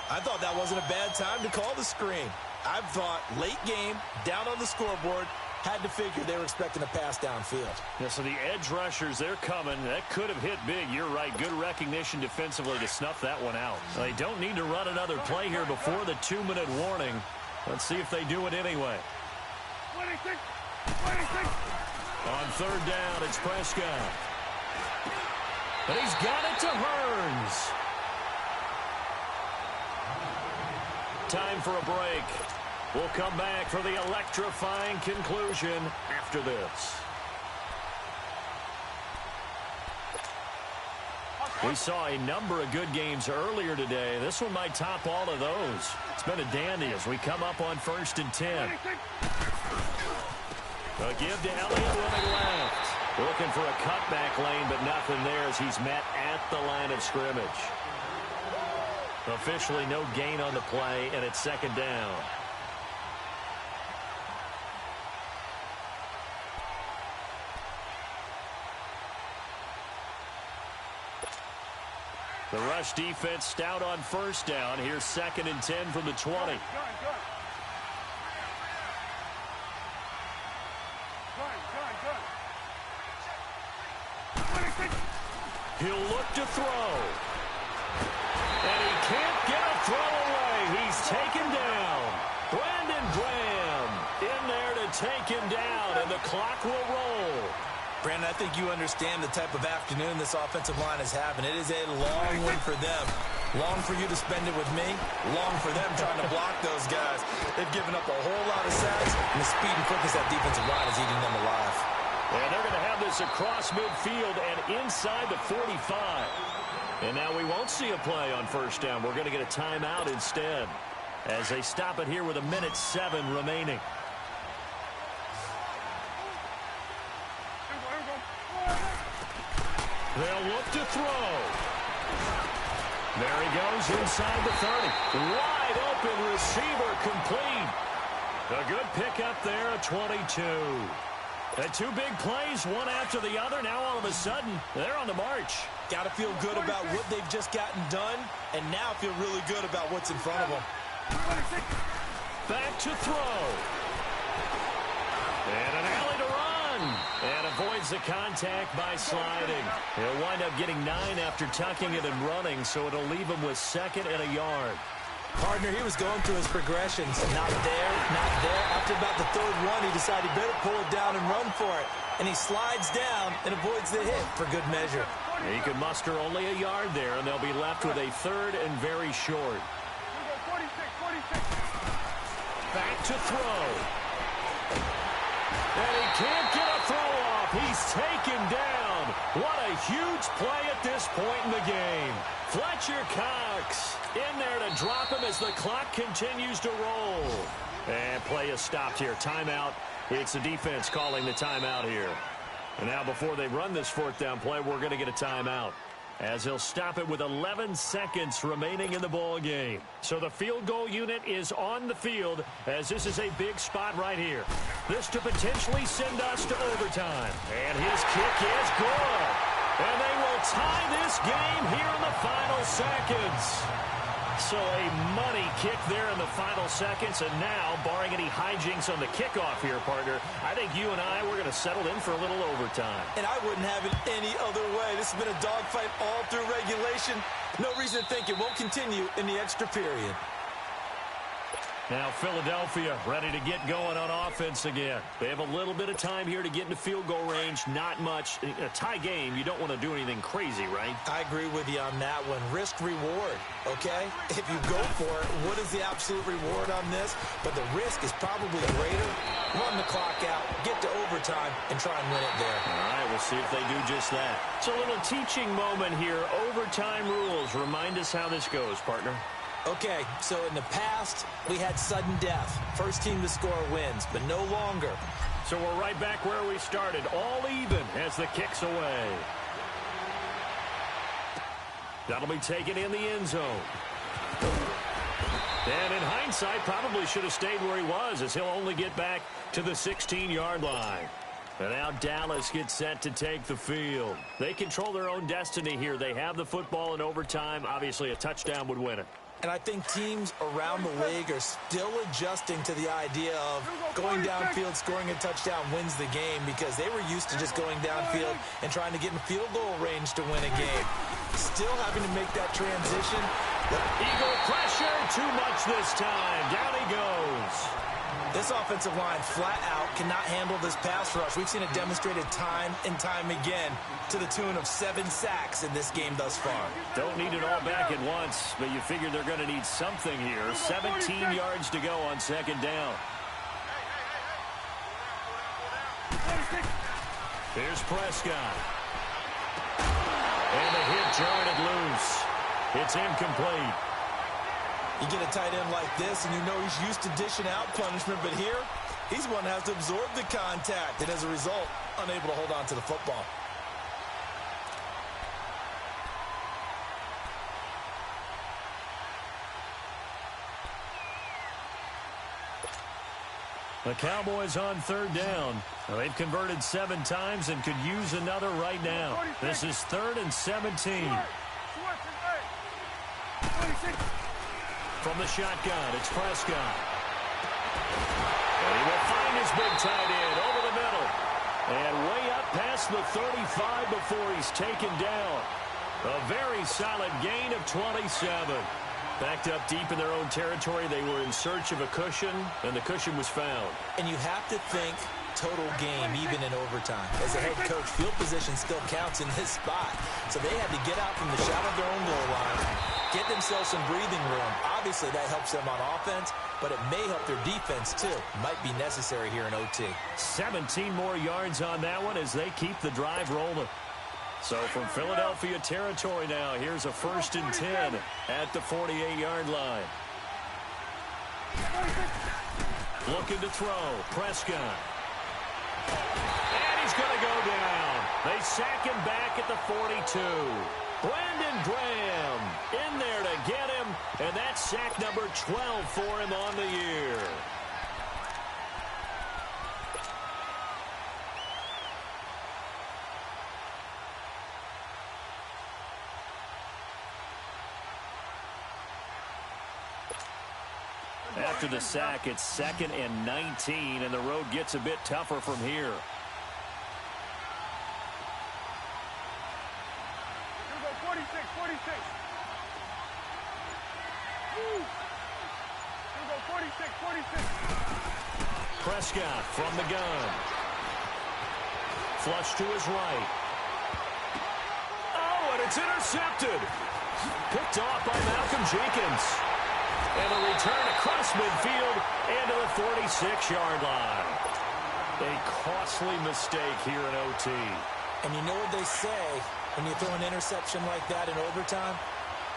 I thought that wasn't a bad time to call the screen. I thought late game, down on the scoreboard, had to figure they were expecting a pass downfield. Yeah, so the edge rushers, they're coming. That could have hit big. You're right. Good recognition defensively to snuff that one out. They don't need to run another play here before the 2-minute warning. Let's see if they do it anyway. 26. On third down, it's Prescott. And he's got it to Hearns. Time for a break. We'll come back for the electrifying conclusion after this. We saw a number of good games earlier today. This one might top all of those. It's been a dandy as we come up on 1st and 10. A give to Elliott running left. Looking for a cutback lane, but nothing there as he's met at the line of scrimmage. Officially no gain on the play, and it's second down. The rush defense stout on first down. Here's 2nd and 10 from the 20. He'll look to throw. And he can't get a throw away. He's taken down. Brandon Graham in there to take him down, and the clock will roll. Brandon, I think you understand the type of afternoon this offensive line is having. It is a long one for them. Long for you to spend it with me. Long for them trying to block those guys. They've given up a whole lot of sacks, and the speed and quickness that defensive line is eating them alive. And they're going to have this across midfield and inside the 45. And now we won't see a play on first down. We're going to get a timeout instead as they stop it here with 1:07 remaining. They'll look to throw. There he goes inside the 30. Wide open receiver complete. A good pickup there at 22. And 2 big plays, one after the other. Now all of a sudden, they're on the march. Got to feel good about what they've just gotten done, and now feel really good about what's in front of them. Back to throw. And an alley to run. And avoids the contact by sliding. He'll wind up getting 9 after tucking it and running, so it'll leave him with 2nd and a yard. Partner, he was going through his progressions. Not there, not there. After about the 3rd one, he decided he better pull it down and run for it. And he slides down and avoids the hit for good measure. He could muster only a yard there, and they'll be left with a 3rd and very short. 46. Back to throw. And he can't get a throw off. He's taken down What a huge play at this point in the game. Fletcher Cox in there to drop him as the clock continues to roll. And play is stopped here. Timeout. It's the defense calling the timeout here. And now before they run this fourth down play, we're going to get a timeout, as he'll stop it with 11 seconds remaining in the ball game. So the field goal unit is on the field, as this is a big spot right here. This to potentially send us to overtime. And his kick is good. And they will tie this game here in the final seconds. So a money kick there in the final seconds, and now, barring any hijinks on the kickoff here, partner, I think you and I, we're going to settle in for a little overtime. And I wouldn't have it any other way. This has been a dogfight all through regulation. No reason to think it won't continue in the extra period. Now Philadelphia ready to get going on offense again. They have a little bit of time here to get into field goal range. Not much. In a tie game, you don't want to do anything crazy, right? I agree with you on that one. Risk-reward, okay? If you go for it, what is the absolute reward on this? But the risk is probably greater. Run the clock out, get to overtime, and try and win it there. All right, we'll see if they do just that. It's a little teaching moment here. Overtime rules. Remind us how this goes, partner. Okay, so in the past, we had sudden death. First team to score wins, but no longer. So we're right back where we started, all even as the kick's away. That'll be taken in the end zone. And in hindsight, probably should have stayed where he was, as he'll only get back to the 16-yard line. And now Dallas gets set to take the field. They control their own destiny here. They have the football in overtime. Obviously, a touchdown would win it. And I think teams around the league are still adjusting to the idea of going downfield, scoring a touchdown wins the game, because they were used to just going downfield and trying to get in field goal range to win a game. Still having to make that transition. Eagle pressure, too much this time. Down he goes. This offensive line flat out cannot handle this pass rush. We've seen it demonstrated time and time again, to the tune of 7 sacks in this game thus far. Don't need it all back at once, but you figure they're going to need something here. 17 yards to go on second down. Here's Prescott. And the hit jarred it loose. It's incomplete. You get a tight end like this, and you know he's used to dishing out punishment, but here, he's one that has to absorb the contact, and as a result, unable to hold on to the football. The Cowboys on third down. Well, they've converted 7 times and could use another right now. This is 3rd and 17. From the shotgun, it's Prescott. And he will find his big tight end over the middle. And way up past the 35 before he's taken down. A very solid gain of 27. Backed up deep in their own territory, they were in search of a cushion, and the cushion was found. And you have to think total game, even in overtime. As a head coach, field position still counts in this spot. So they had to get out from the shadow of their own goal line, get themselves some breathing room. Obviously, that helps them on offense, but it may help their defense, too. Might be necessary here in OT. 17 more yards on that one as they keep the drive rolling. So from Philadelphia territory now, here's a 1st and 10 at the 48-yard line. Looking to throw, Prescott. And he's going to go down. They sack him back at the 42. Brandon Graham in there to get him, and that's sack number 12 for him on the year. After the sack, it's 2nd and 19, and the road gets a bit tougher from here. Here we go, 46. Woo. Here we go, 46. Prescott from the gun. Flush to his right. Oh, and it's intercepted. Picked off by Malcolm Jenkins. And a return across midfield into the 46-yard line. A costly mistake here in OT. And you know what they say, when you throw an interception like that in overtime,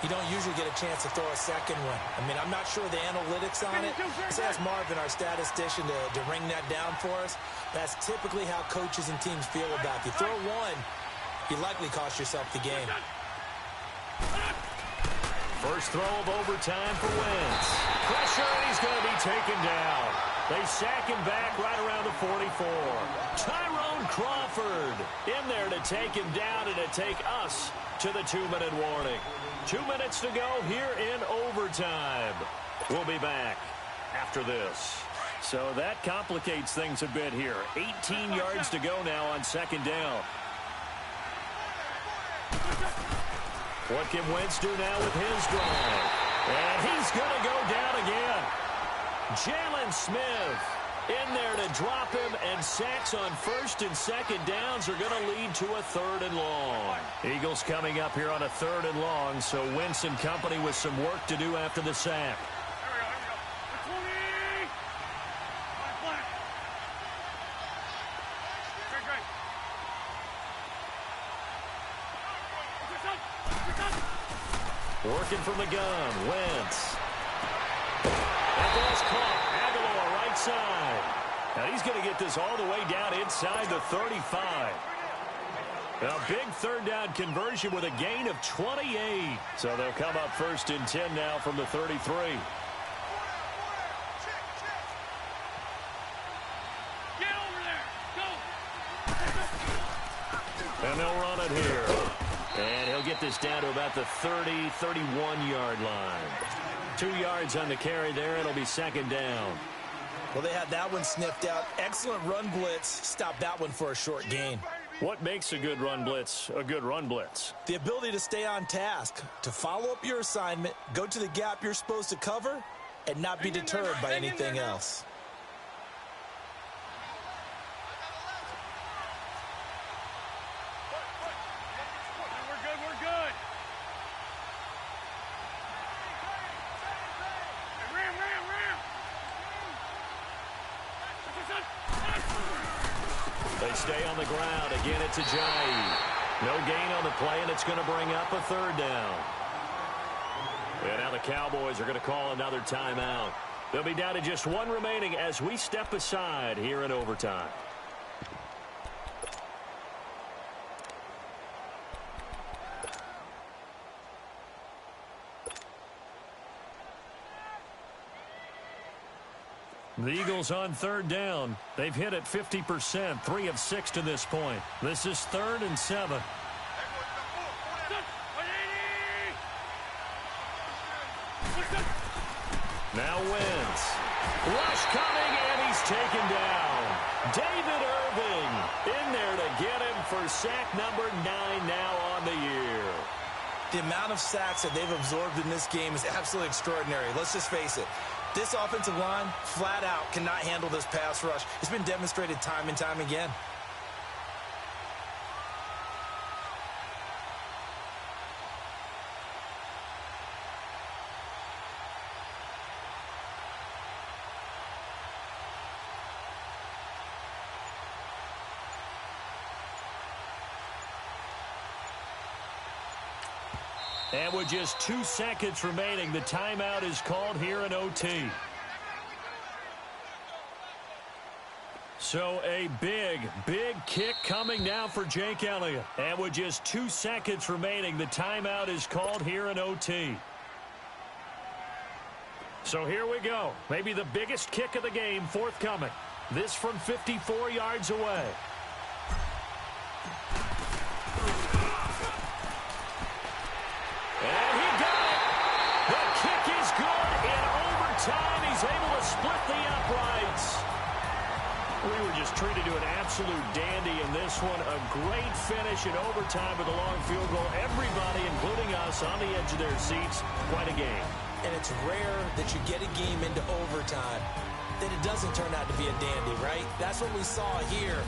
you don't usually get a chance to throw a second one. I mean, I'm not sure the analytics on it. Let's ask Marvin, our statistician, to ring that down for us. That's typically how coaches and teams feel about you. Throw one, you likely cost yourself the game. First throw of overtime for Wentz. Pressure, and he's going to be taken down. They sack him back right around the 44. Tyrone Crawford in there to take him down and to take us to the 2-minute warning. 2 minutes to go here in overtime. We'll be back after this. So that complicates things a bit here. 18 yards to go now on second down. What can Wentz do now with his drive? And he's going to go down again. Jalen Smith in there to drop him, and sacks on first and second downs are going to lead to a 3rd and long. Eagles coming up here on a 3rd and long, so Wentz and company with some work to do after the sack. Working from the gun, Wentz. That ball's caught. Aguilar right side. And he's going to get this all the way down inside the 35. A big 3rd down conversion with a gain of 28. So they'll come up 1st and 10 now from the 33. Get over there. Go. And they'll run it here. And he'll get this down to about the 31-yard line. 2 yards on the carry there. It'll be 2nd down. Well, they had that one sniffed out. Excellent run blitz. Stop that one for a short gain. What makes a good run blitz a good run blitz? The ability to stay on task, to follow up your assignment, go to the gap you're supposed to cover, and not be deterred by anything else. They stay on the ground. Again, it's Ajayi. No gain on the play, and it's going to bring up a 3rd down. And now the Cowboys are going to call another timeout. They'll be down to just 1 remaining as we step aside here in overtime. The Eagles on 3rd down. They've hit it 50%, 3 of 6 to this point. This is 3rd and 7. Now Wentz. Rush coming, and he's taken down. David Irving in there to get him for sack number 9 now on the year. The amount of sacks that they've absorbed in this game is absolutely extraordinary. Let's just face it. This offensive line, flat out, cannot handle this pass rush. It's been demonstrated time and time again. And with just 2 seconds remaining, the timeout is called here in OT. So a big, big kick coming now for Jake Elliott. And with just 2 seconds remaining, the timeout is called here in OT. So here we go. Maybe the biggest kick of the game forthcoming. This from 54 yards away. And he got it. The kick is good in overtime. He's able to split the uprights. We were just treated to an absolute dandy in this one. A great finish in overtime with a long field goal. Everybody, including us, on the edge of their seats. Quite a game. And it's rare that you get a game into overtime that it doesn't turn out to be a dandy, right? That's what we saw here.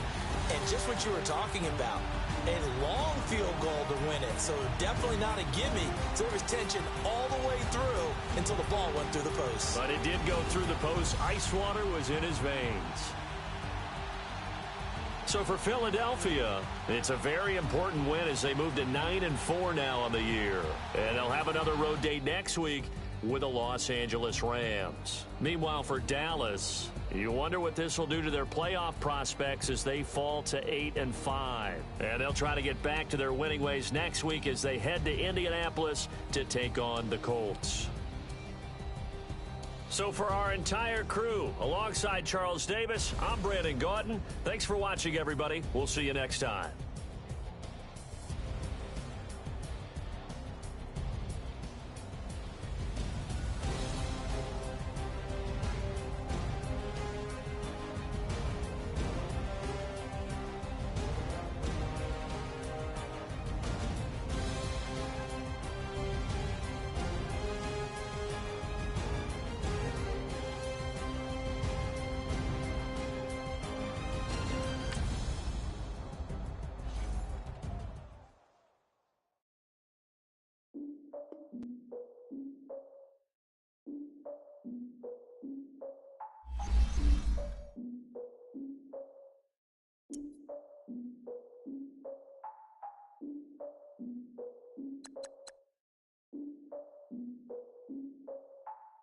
And just what you were talking about, a long field goal to win it. So definitely not a gimme. So there was tension all the way through until the ball went through the post. But it did go through the post. Ice water was in his veins. So for Philadelphia, it's a very important win as they move to 9-4 now on the year. And they'll have another road date next week with the Los Angeles Rams. Meanwhile, for Dallas, you wonder what this will do to their playoff prospects as they fall to 8-5. And they'll try to get back to their winning ways next week as they head to Indianapolis to take on the Colts. So for our entire crew, alongside Charles Davis, I'm Brandon Gaudin. Thanks for watching, everybody. We'll see you next time.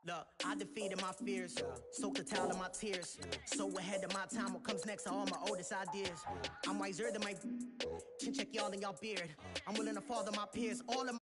Look, I defeated my fears, soaked the towel in my tears. So ahead of my time, what comes next are all my oldest ideas. I'm wiser than my chin check y'all in y'all beard. I'm willing to father my peers, all of my